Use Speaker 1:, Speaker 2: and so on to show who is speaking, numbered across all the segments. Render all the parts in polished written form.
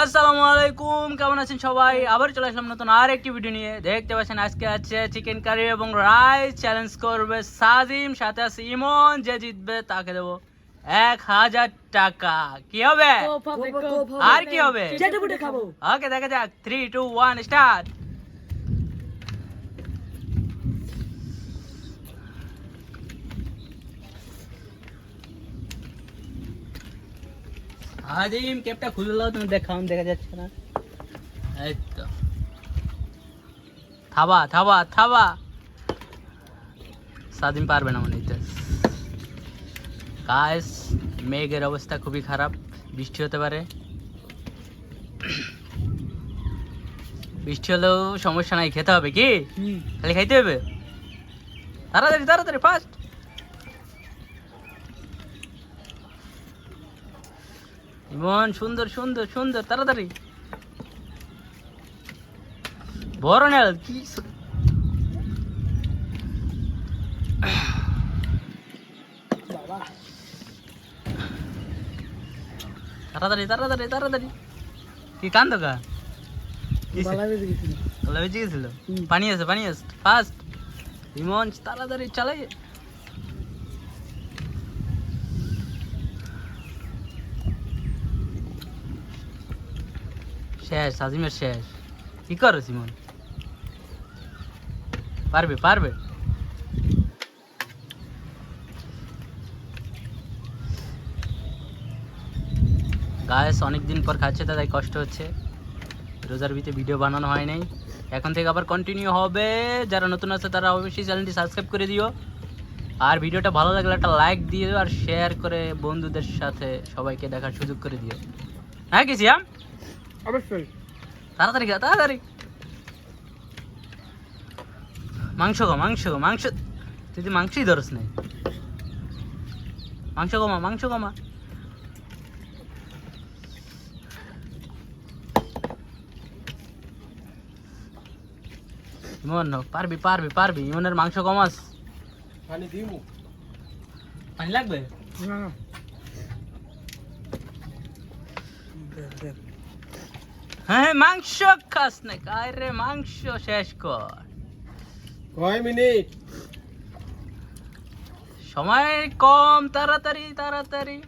Speaker 1: আসসালামু আলাইকুম, কেমন আছেন সবাই? আবার চলে আসলাম নতুন আর একটি ভিডিও নিয়ে। দেখতে পাচ্ছেন আজকে আছে চিকেন কারি এবং রাইস। চ্যালেঞ্জ করবে সাজিম, সাথে আছে ইমন। যে জিতবে তাকে দেবো 1000 টাকা। কি হবে আর কি হবে ওকে, দেখা যাক। 3, 2, 1 স্টার্ট। আজিম ক্যাপটা খুলে দাও, তুমি দেখাও, দেখা যাচ্ছে না। এই তো, থাবা থাবা থাবা। সাদিম পারবে না মনে হচ্ছে। গাইস, মেঘের অবস্থা খুবই খারাপ, বৃষ্টি হতে পারে। বৃষ্টি হলেও সমস্যা নাই, খেতে হবে। কি খালি খাইতে হবে? তাড়াতাড়ি তাড়াতাড়ি, ফাস্ট। ইমন, সুন্দর সুন্দর সুন্দর, তাড়াতাড়ি। বড় নেল কি তাড়াতাড়ি তাড়াতাড়ি তাড়াতাড়ি। কি কান্দ গা? গলা বেঁচে গেছিল? পানি আছে, পানি আছে, ফাস্ট। ইমন তাড়াতাড়ি চালাই। শেষ, আজিমের শেষ। কি করো সিমন? পারবে পারবে। গায়েস অনেকদিন পর খাচ্ছে, তাই কষ্ট হচ্ছে। রোজার ভিতরে ভিডিও বানানো হয় নাই, এখন থেকে আবার কন্টিনিউ হবে। যারা নতুন আছে তারা অবশ্যই চ্যানেলটি সাবস্ক্রাইব করে দিও। আর ভিডিওটা ভালো লাগলে একটা লাইক দিও, আর শেয়ার করে বন্ধুদের সাথে সবাইকে দেখার সুযোগ করে দিও। হ্যাঁ কি সিয়াম?
Speaker 2: অবশ্যই।
Speaker 1: তাড়াতাড়ি খা, তাড়াতাড়ি। মাংস খা, মাংস মাংস। তুই তো মাংসই ধরস নাই। মাংস কমা, মাংস কমা। ইমন পারবি পারবি পারবি। ইমনের মাংস কমাস।
Speaker 2: পানি দিমু?
Speaker 1: পানি লাগবে?
Speaker 2: না।
Speaker 1: হ্যাঁ, মাংস খাস না? আরে মাংস শেষ কর।
Speaker 2: কয় মিনিট?
Speaker 1: সময় কম, তাড়াতাড়ি তাড়াতাড়ি।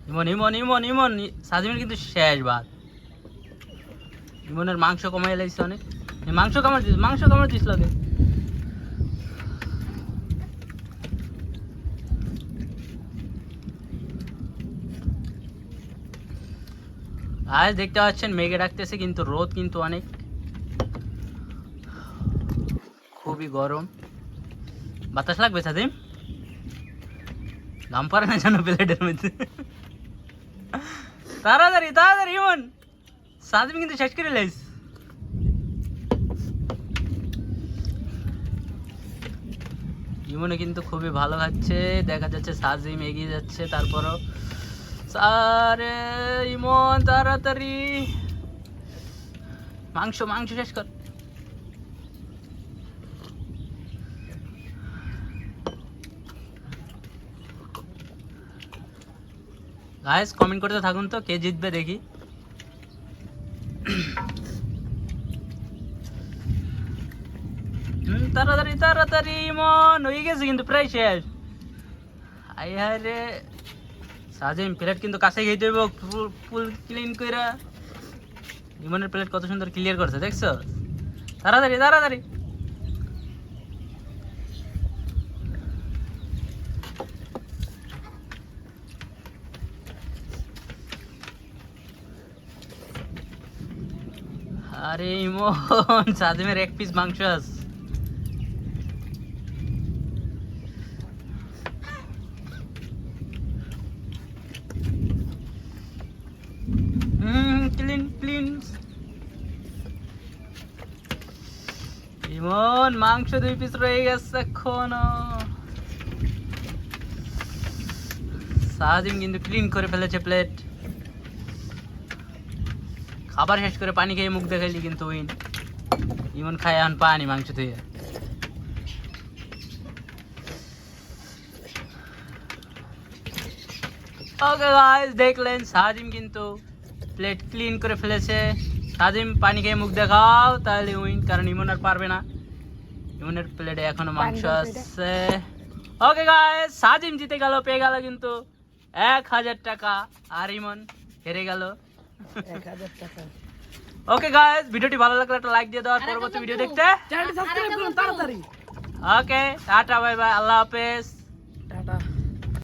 Speaker 1: ইমন ইমন ইমন ইমন, সাজিমের কিন্তু শেষ বাদ। ইমনের মাংস কমাই লাগছে অনেক। মাংস কামড় দিস, মাংস কামড় দিস লাগে। আজ দেখতে পাচ্ছেন মেঘে ডাকতেছে, কিন্তু রোদ কিন্তু অনেক, খুবই গরম। বাতাস লাগবে সাদিম? ঘাম পারে না যেন প্লেটের মধ্যে। তাড়াতাড়ি তাড়াতাড়ি ইমন, সাদিম কিন্তু শেষ করে লাইস। ইমনে কিন্তু খুবই ভালো খাচ্ছে, দেখা যাচ্ছে সাজিম এগিয়ে যাচ্ছে। তারপরও আরে ইমন তাড়াতাড়ি, মাংস মাংস শেষ কর। গাইস কমেন্ট করতে থাকুন তো, কে জিতবে দেখি। তাড়াতাড়ি তাড়াতাড়ি। ইমন হয়ে গেছে কিন্তু প্রায় শেষ। আই হায় রে, সাজিম প্লেট কিন্তু কাছে খেতে হইব, ফুল ক্লিন কইরা। ইমনের প্লেট কত সুন্দর ক্লিয়ার করছে, দেখছো? তাড়াতাড়ি তাড়াতাড়ি। আরে ইমন, সাজিমের এক পিস মাংস আছে। Clean clean. ইমন মাংস 2 পিস রয়ে গেছে এখনো। সাজিম কিন্তু ক্লিন করে ফেলেছে প্লেট। খাবার শেষ করে পানি খেয়ে মুখ দেখাইলি কিন্তু উইন। ইমন খায় এখন পানি মাংস ধুয়ে। ওকে গাইস, দেখলেন সাজিম কিন্তু প্লেট ক্লিন করে ফেলেছে। সাজিম পানি খেয়ে মুখ দেখাও, তাহলে উইন, কারণ ইমন আর পারবে না। ইমনের প্লেটে এখনো মাংস আছে। ওকে গাইস, সাজিম জিতে গেল, পেয়ে গেল কিন্তু 1000 টাকা, আর ইমন হেরে গেল।
Speaker 2: 1000 টাকা।
Speaker 1: ওকে গাইস, ভিডিওটি ভালো লাগলে একটা লাইক দিয়ে দাও, আর পরবর্তী ভিডিও দেখতে
Speaker 2: চ্যানেলটি সাবস্ক্রাইব করুন তাড়াতাড়ি।
Speaker 1: ওকে টাটা, বাই বাই, আল্লাহ হাফেজ।